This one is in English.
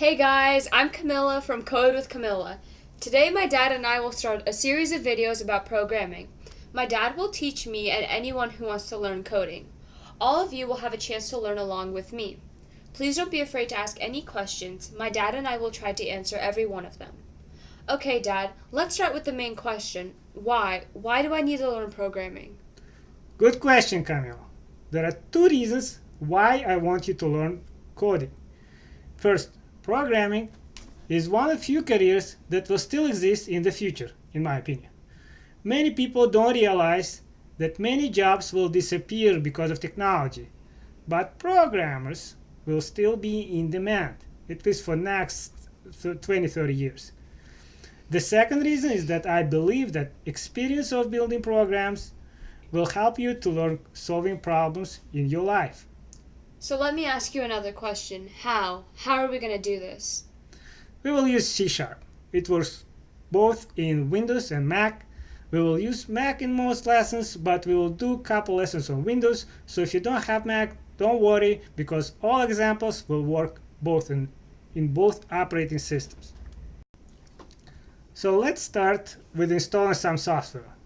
Hey guys, I'm Kamila from Code with Kamila. Today my dad and I will start a series of videos about programming. My dad will teach me and anyone who wants to learn coding. All of you will have a chance to learn along with me. Please don't be afraid to ask any questions. My dad and I will try to answer every one of them. Okay, Dad, let's start with the main question. Why? Why do I need to learn programming? Good question, Kamila. There are two reasons why I want you to learn coding. First, programming is one of few careers that will still exist in the future, in my opinion. Many people don't realize that many jobs will disappear because of technology, but programmers will still be in demand, at least for next 20-30 years. The second reason is that I believe that experience of building programs will help you to learn solving problems in your life. So let me ask you another question. How? How are we going to do this? We will use C#. It works both in Windows and Mac. We will use Mac in most lessons, but we will do a couple lessons on Windows. So if you don't have Mac, don't worry, because all examples will work both in both operating systems. So let's start with installing some software.